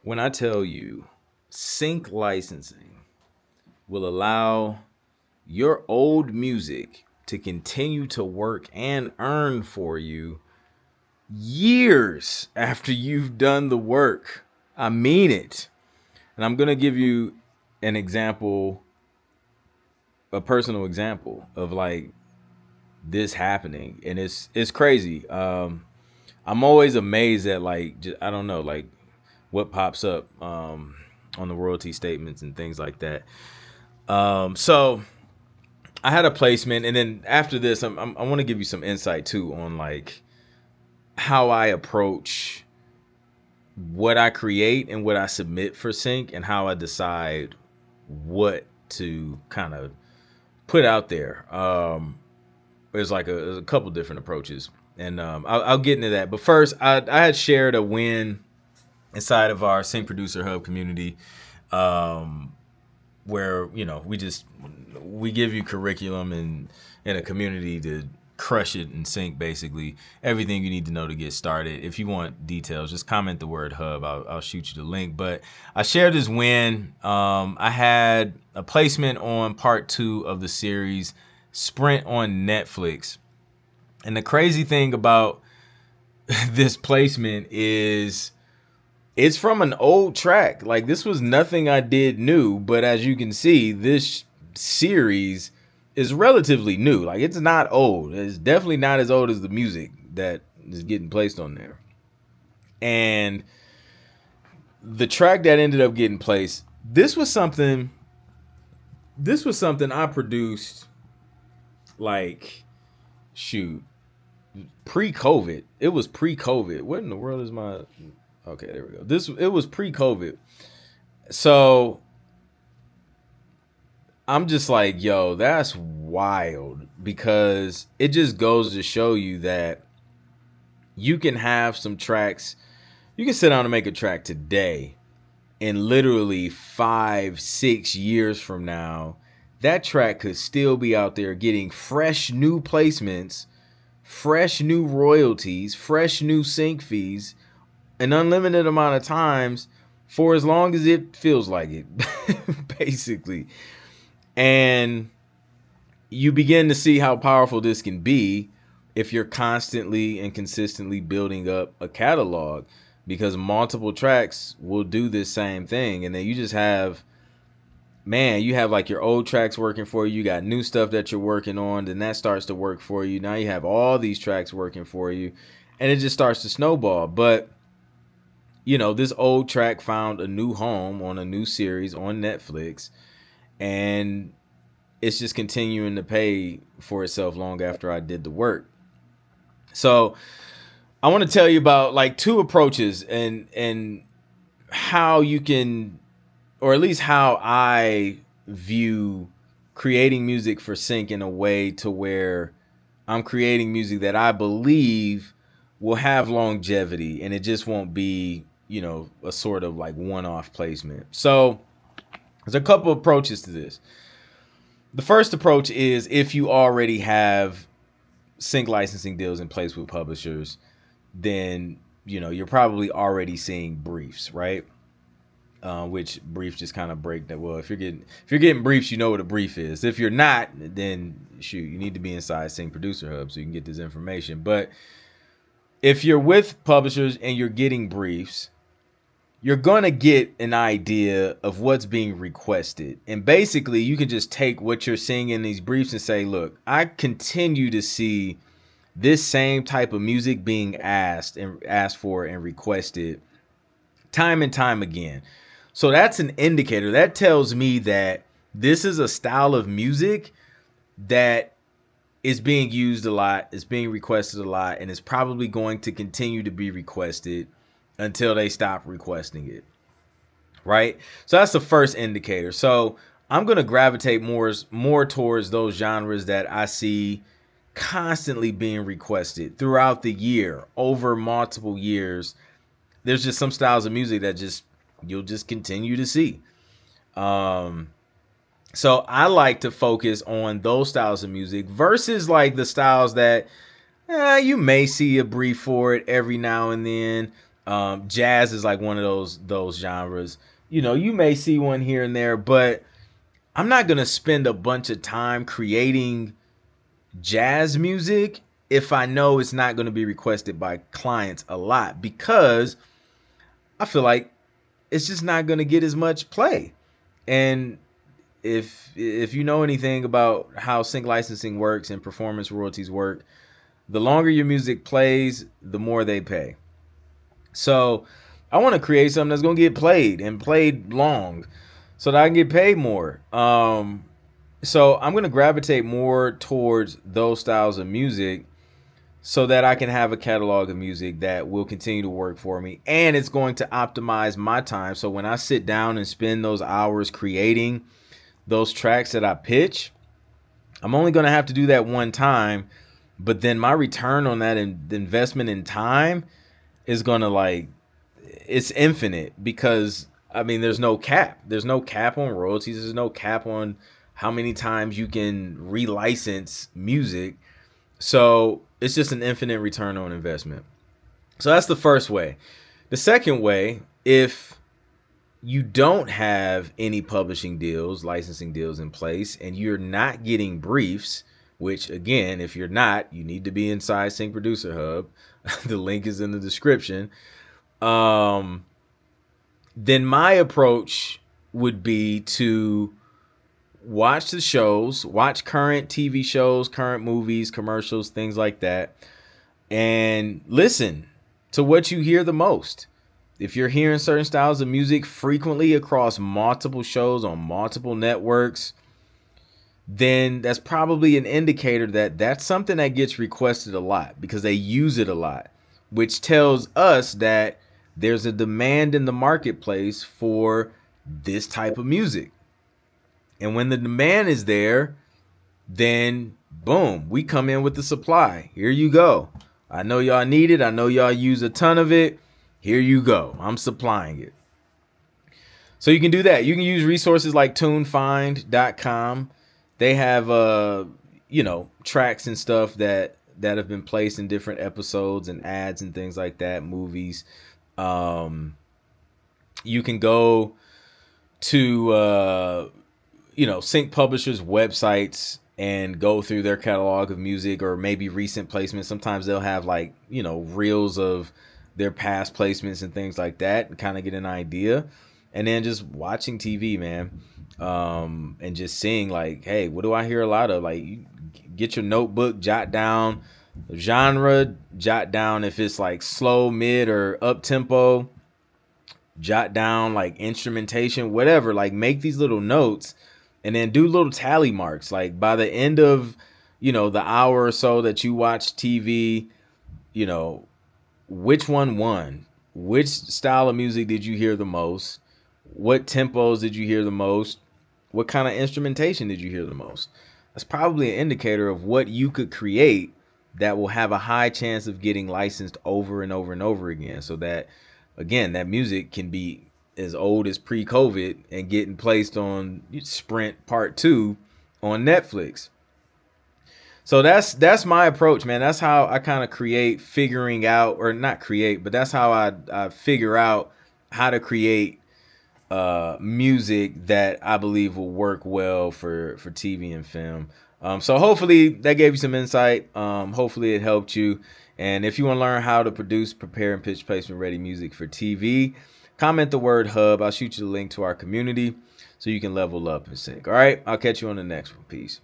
When I tell you sync licensing will allow your old music to continue to work and earn for you years after you've done the work. I mean it. And I'm going to give you an example, a personal example of like this happening, and it's crazy. I'm always amazed at like I don't know, like what pops up on the royalty statements and things like that. So I had a placement, and then after this, I want to give you some insight too on like how I approach what I create and what I submit for sync, and how I decide what to kind of put out there. There's like a couple different approaches, and I'll get into that. But first, I had shared a win inside of our Sync Producer Hub community, where we give you curriculum and in a community to crush it and sync basically everything you need to know to get started. If you want details, just comment the word hub. I'll shoot you the link. But I shared this win. I had a placement on part 2 of the series Sprint on Netflix. And the crazy thing about this placement is it's from an old track. Like, this was nothing I did new, but as you can see, this series is relatively new. Like, it's not old. It's definitely not as old as the music that is getting placed on there. And the track that ended up getting placed, this was something I produced like pre-COVID. It was pre-COVID. What in the world is my okay, there we go. It was pre-COVID. So I'm just like, yo, that's wild, because it just goes to show you that you can have some tracks. You can sit down and make a track today, and literally 5-6 years from now, that track could still be out there getting fresh new placements, fresh new royalties, fresh new sync fees, an unlimited amount of times for as long as it feels like it, basically. And you begin to see how powerful this can be if you're constantly and consistently building up a catalog, because multiple tracks will do this same thing. And then you just have, you have like your old tracks working for you. You got new stuff that you're working on. Then that starts to work for you. Now you have all these tracks working for you, and it just starts to snowball. But this old track found a new home on a new series on Netflix, and it's just continuing to pay for itself long after I did the work. So I want to tell you about like 2 approaches and how you can, or at least how I view creating music for sync in a way to where I'm creating music that I believe will have longevity, and it just won't be, a sort of like one-off placement. So there's a couple approaches to this. The first approach is if you already have sync licensing deals in place with publishers, then you're probably already seeing briefs, right? Which briefs just kind of break that. Well, if you're getting briefs, you know what a brief is. If you're not, then you need to be inside Sync Producer Hub so you can get this information. But if you're with publishers and you're getting briefs, you're gonna get an idea of what's being requested. And basically, you can just take what you're seeing in these briefs and say, look, I continue to see this same type of music being asked for and requested time and time again. So that's an indicator. That tells me that this is a style of music that is being used a lot, is being requested a lot, and is probably going to continue to be requested until they stop requesting it, right? So that's the first indicator. So I'm going to gravitate more towards those genres that I see constantly being requested throughout the year, over multiple years. There's just some styles of music that you'll just continue to see. So I like to focus on those styles of music versus like the styles that you may see a brief for it every now and then. Jazz is like one of those genres. You know, you may see one here and there, but I'm not gonna spend a bunch of time creating jazz music if I know it's not going to be requested by clients a lot, because I feel like it's just not going to get as much play. And if you know anything about how sync licensing works and performance royalties work, the longer your music plays, the more they pay. So I want to create something that's going to get played and played long so that I can get paid more. So I'm going to gravitate more towards those styles of music so that I can have a catalog of music that will continue to work for me, and it's going to optimize my time. So when I sit down and spend those hours creating those tracks that I pitch, I'm only going to have to do that one time, but then my return on that investment in time is going to, like, it's infinite, because I mean, there's no cap. There's no cap on royalties. There's no cap on how many times you can relicense music. So it's just an infinite return on investment. So that's the first way. The second way, if you don't have any publishing deals, licensing deals in place, and you're not getting briefs, which again, if you're not, you need to be inside Sync Producer Hub. The link is in the description. Then my approach would be to watch the shows, watch current TV shows, current movies, commercials, things like that, and listen to what you hear the most. If you're hearing certain styles of music frequently across multiple shows on multiple networks, then that's probably an indicator that that's something that gets requested a lot because they use it a lot, which tells us that there's a demand in the marketplace for this type of music. And when the demand is there, then boom, we come in with the supply. Here you go. I know y'all need it. I know y'all use a ton of it. Here you go. I'm supplying it. So you can do that. You can use resources like tunefind.com. They have tracks and stuff that have been placed in different episodes and ads and things like that, movies. You can go to sync publishers' websites and go through their catalog of music, or maybe recent placements. Sometimes they'll have reels of their past placements and things like that, and kind of get an idea. And then just watching TV, man, and just seeing hey, what do I hear a lot of? You get your notebook, jot down genre, jot down if it's slow, mid, or up tempo, jot down instrumentation, whatever. Make these little notes and then do little tally marks. By the end of the hour or so that you watch TV, which one won, which style of music did you hear the most, what tempos did you hear the most, what kind of instrumentation did you hear the most. That's probably an indicator of what you could create that will have a high chance of getting licensed over and over and over again, so that again, that music can be as old as pre-COVID and getting placed on Sprint Part 2 on Netflix. So that's my approach, man. That's how I kind of that's how I figure out how to create music that I believe will work well for TV and film. So hopefully that gave you some insight. Hopefully it helped you. And if you want to learn how to produce, prepare, and pitch placement ready music for TV, comment the word hub. I'll shoot you the link to our community so you can level up and sync. All right, I'll catch you on the next one. Peace.